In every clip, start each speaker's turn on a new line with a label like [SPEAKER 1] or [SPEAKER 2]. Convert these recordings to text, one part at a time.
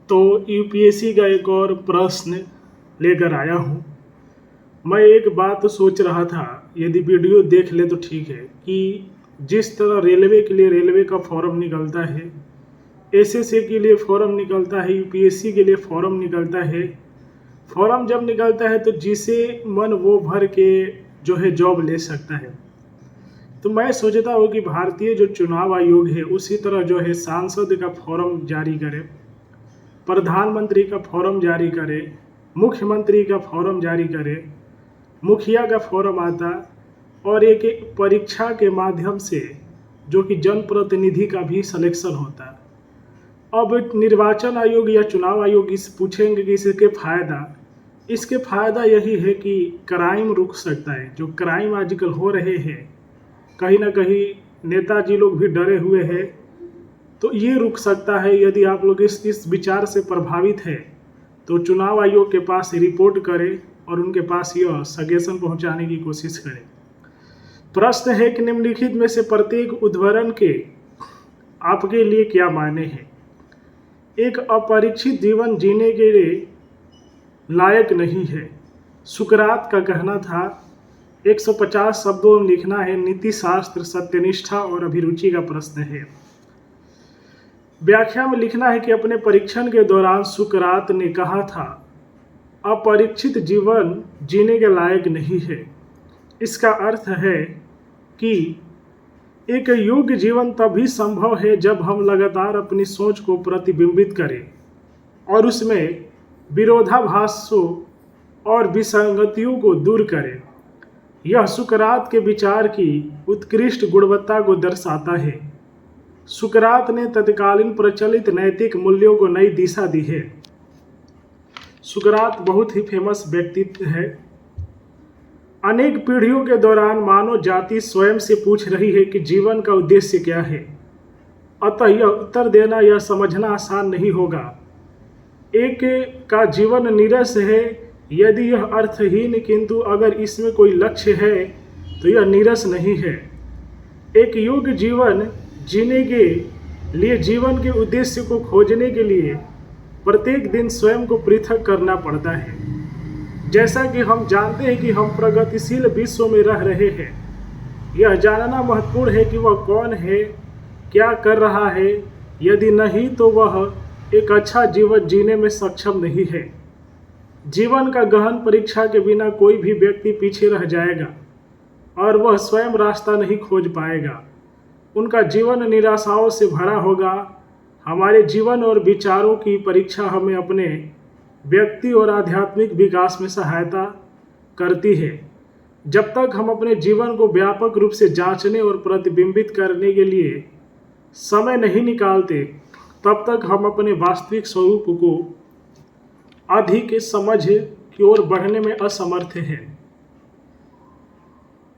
[SPEAKER 1] तो यूपीएससी का एक और प्रश्न लेकर आया हूँ। मैं एक बात सोच रहा था, यदि वीडियो देख ले तो ठीक है, कि जिस तरह रेलवे के लिए रेलवे का फॉर्म निकलता है, एसएससी के लिए फॉर्म निकलता है, यूपीएससी के लिए फॉर्म निकलता है। फॉर्म जब निकलता है तो जिसे मन वो भर के जो है जॉब ले सकता है। तो मैं सोचता हूँ कि भारतीय जो चुनाव आयोग है उसी तरह जो है सांसद का फॉर्म जारी करे, प्रधानमंत्री का फॉर्म जारी करे, मुख्यमंत्री का फॉर्म जारी करे, मुखिया का फॉर्म आता, और एक एक परीक्षा के माध्यम से जो कि जनप्रतिनिधि का भी सिलेक्शन होता। अब निर्वाचन आयोग या चुनाव आयोग इस पूछेंगे कि इसके फ़ायदा यही है कि क्राइम रुक सकता है। जो क्राइम आजकल हो रहे हैं, कहीं ना कहीं नेताजी लोग भी डरे हुए हैं, तो ये रुक सकता है। यदि आप लोग इस विचार से प्रभावित है तो चुनाव आयोग के पास रिपोर्ट करें और उनके पास यह सजेशन पहुंचाने की कोशिश करें। प्रश्न है कि निम्नलिखित में से प्रत्येक उद्धरण के आपके लिए क्या मायने हैं। एक अपरिचित जीवन जीने के लिए लायक नहीं है। सुकरात का कहना था 150 शब्दों में लिखना है। नीति शास्त्र, सत्यनिष्ठा और अभिरुचि का प्रश्न है। व्याख्या में लिखना है कि अपने परीक्षण के दौरान सुकरात ने कहा था अपरिचित जीवन जीने के लायक नहीं है। इसका अर्थ है कि एक योग्य जीवन तभी संभव है जब हम लगातार अपनी सोच को प्रतिबिंबित करें और उसमें विरोधाभासों और विसंगतियों को दूर करें। यह सुकरात के विचार की उत्कृष्ट गुणवत्ता को दर्शाता है। सुकरात ने तत्कालीन प्रचलित नैतिक मूल्यों को नई दिशा दी है। सुकरात बहुत ही फेमस व्यक्तित्व है। अनेक पीढ़ियों के दौरान मानव जाति स्वयं से पूछ रही है कि जीवन का उद्देश्य क्या है। अतः यह उत्तर देना या समझना आसान नहीं होगा। एक का जीवन नीरस है यदि यह अर्थहीन, किंतु अगर इसमें कोई लक्ष्य है तो यह नीरस नहीं है। एक योग्य जीवन जीने के लिए जीवन के उद्देश्य को खोजने के लिए प्रत्येक दिन स्वयं को पृथक करना पड़ता है। जैसा कि हम जानते हैं कि हम प्रगतिशील विश्व में रह रहे हैं, यह जानना महत्वपूर्ण है कि वह कौन है, क्या कर रहा है। यदि नहीं तो वह एक अच्छा जीवन जीने में सक्षम नहीं है। जीवन का गहन परीक्षा के बिना कोई भी व्यक्ति पीछे रह जाएगा और वह स्वयं रास्ता नहीं खोज पाएगा। उनका जीवन निराशाओं से भरा होगा। हमारे जीवन और विचारों की परीक्षा हमें अपने व्यक्ति और आध्यात्मिक विकास में सहायता करती है। जब तक हम अपने जीवन को व्यापक रूप से जांचने और प्रतिबिंबित करने के लिए समय नहीं निकालते, तब तक हम अपने वास्तविक स्वरूप को अधिक समझ की ओर बढ़ने में असमर्थ हैं।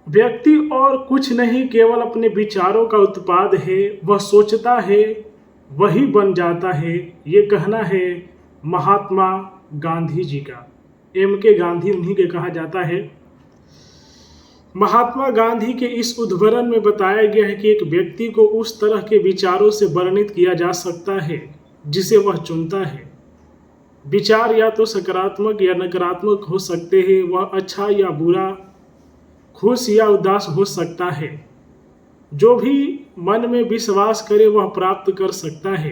[SPEAKER 1] व्यक्ति और कुछ नहीं, केवल अपने विचारों का उत्पाद है। वह सोचता है वही बन जाता है। ये कहना है महात्मा गांधी जी का। MK गांधी उन्हीं के कहा जाता है। महात्मा गांधी के इस उद्धरण में बताया गया है कि एक व्यक्ति को उस तरह के विचारों से वर्णित किया जा सकता है जिसे वह चुनता है। विचार या तो सकारात्मक या नकारात्मक हो सकते हैं। वह अच्छा या बुरा, खुश या उदास हो सकता है। जो भी मन में विश्वास करे वह प्राप्त कर सकता है।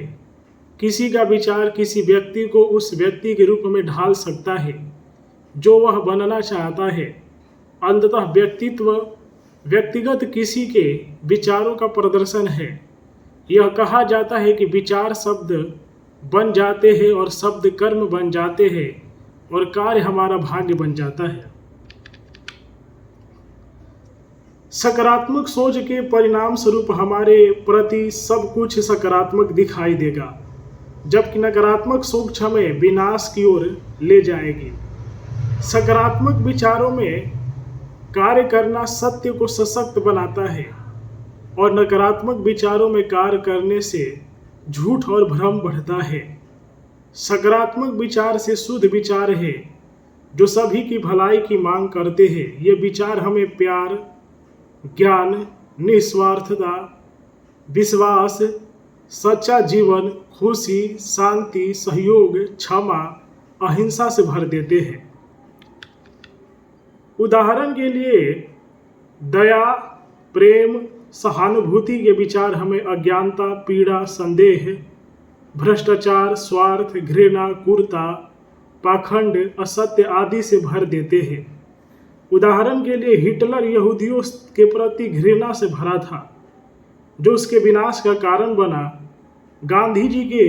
[SPEAKER 1] किसी का विचार किसी व्यक्ति को उस व्यक्ति के रूप में ढाल सकता है जो वह बनना चाहता है। अंततः व्यक्तित्व व्यक्तिगत किसी के विचारों का प्रदर्शन है। यह कहा जाता है कि विचार शब्द बन जाते हैं और शब्द कर्म बन जाते हैं और कार्य हमारा भाग्य बन जाता है। सकारात्मक सोच के परिणाम स्वरूप हमारे प्रति सब कुछ सकारात्मक दिखाई देगा, जबकि नकारात्मक सोच हमें विनाश की ओर ले जाएगी। सकारात्मक विचारों में कार्य करना सत्य को सशक्त बनाता है और नकारात्मक विचारों में कार्य करने से झूठ और भ्रम बढ़ता है। सकारात्मक विचार से शुद्ध विचार है जो सभी की भलाई की मांग करते हैं। ये विचार हमें प्यार, ज्ञान, निस्वार्थता, विश्वास, सच्चा जीवन खुशी, शांति, सहयोग, क्षमा, अहिंसा से भर देते हैं। उदाहरण के लिए दया, प्रेम, सहानुभूति के विचार हमें अज्ञानता, पीड़ा, संदेह, भ्रष्टाचार, स्वार्थ, घृणा, क्रूरता, पाखंड, असत्य आदि से भर देते हैं। उदाहरण के लिए हिटलर यहूदियों के प्रति घृणा से भरा था, जो उसके विनाश का कारण बना। गांधी जी के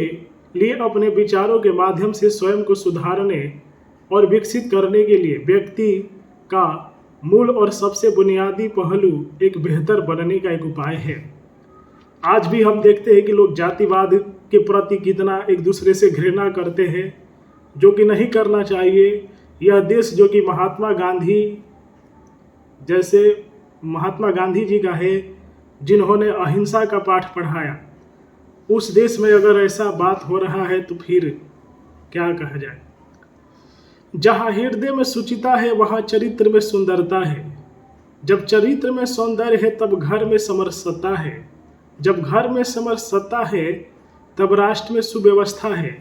[SPEAKER 1] लिए अपने विचारों के माध्यम से स्वयं को सुधारने और विकसित करने के लिए व्यक्ति का मूल और सबसे बुनियादी पहलू एक बेहतर बनने का एक उपाय है। आज भी हम देखते हैं कि लोग जातिवाद के प्रति कितना एक दूसरे से घृणा करते हैं, जो कि नहीं करना चाहिए। यह देश जो कि महात्मा गांधी जी का है, जिन्होंने अहिंसा का पाठ पढ़ाया, उस देश में अगर ऐसा बात हो रहा है तो फिर क्या कहा जाए। जहाँ हृदय में शुचिता है वहाँ चरित्र में सुंदरता है। जब चरित्र में सौंदर्य है तब घर में समरसता है। जब घर में समरसता है तब राष्ट्र में सुव्यवस्था है।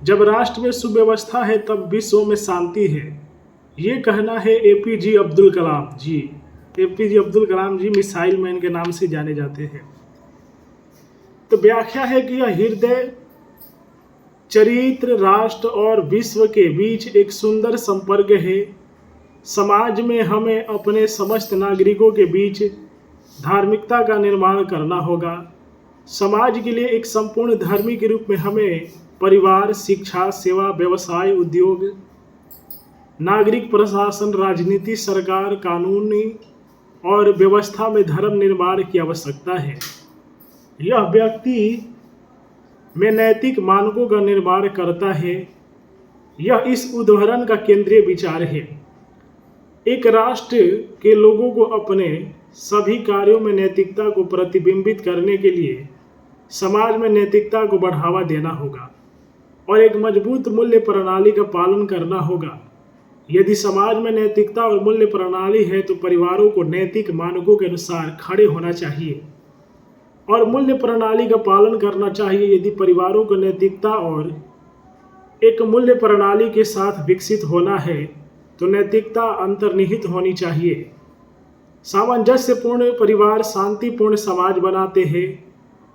[SPEAKER 1] जब राष्ट्र में सुव्यवस्था है तब विश्व में शांति है। ये कहना है एपीजे अब्दुल कलाम जी। एपीजे अब्दुल कलाम जी मिसाइल मैन के नाम से जाने जाते हैं। तो व्याख्या है कि यह हृदय, चरित्र, राष्ट्र और विश्व के बीच एक सुंदर संपर्क है। समाज में हमें अपने समस्त नागरिकों के बीच धार्मिकता का निर्माण करना होगा। समाज के लिए एक संपूर्ण धर्मी के रूप में हमें परिवार, शिक्षा, सेवा, व्यवसाय, उद्योग, नागरिक प्रशासन, राजनीति, सरकार, कानूनी और व्यवस्था में धर्म निर्माण की आवश्यकता है। यह व्यक्ति में नैतिक मानकों का निर्माण करता है। यह इस उदाहरण का केंद्रीय विचार है। एक राष्ट्र के लोगों को अपने सभी कार्यों में नैतिकता को प्रतिबिंबित करने के लिए समाज में नैतिकता को बढ़ावा देना होगा और एक मजबूत मूल्य प्रणाली का पालन करना होगा। यदि समाज में नैतिकता और मूल्य प्रणाली है तो परिवारों को नैतिक मानकों के अनुसार खड़े होना चाहिए और मूल्य प्रणाली का पालन करना चाहिए। यदि परिवारों को नैतिकता और एक मूल्य प्रणाली के साथ विकसित होना है तो नैतिकता अंतर्निहित होनी चाहिए। सामंजस्यपूर्ण परिवार शांतिपूर्ण समाज बनाते हैं,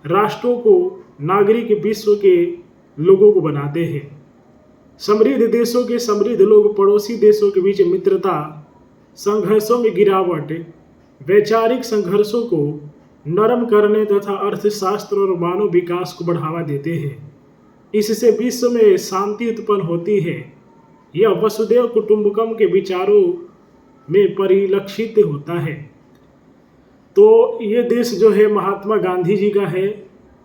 [SPEAKER 1] राष्ट्रों को नागरिक विश्व के लोगों को बनाते हैं। समृद्ध देशों के समृद्ध लोग पड़ोसी देशों के बीच मित्रता, संघर्षों में गिरावट, वैचारिक संघर्षों को नरम करने तथा अर्थशास्त्र और मानव विकास को बढ़ावा देते हैं। इससे विश्व में शांति उत्पन्न होती है। यह वसुधैव कुटुंबकम के विचारों में परिलक्षित होता है। तो ये देश जो है महात्मा गांधी जी का है।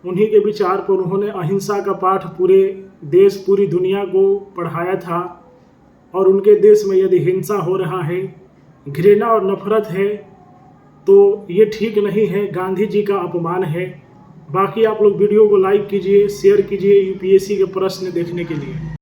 [SPEAKER 1] उन्हीं के विचार पर उन्होंने अहिंसा का पाठ पूरे देश, पूरी दुनिया को पढ़ाया था। और उनके देश में यदि हिंसा हो रहा है, घृणा और नफरत है, तो ये ठीक नहीं है, गांधी जी का अपमान है। बाकी आप लोग वीडियो को लाइक कीजिए, शेयर कीजिए यूपीएससी के प्रश्न देखने के लिए।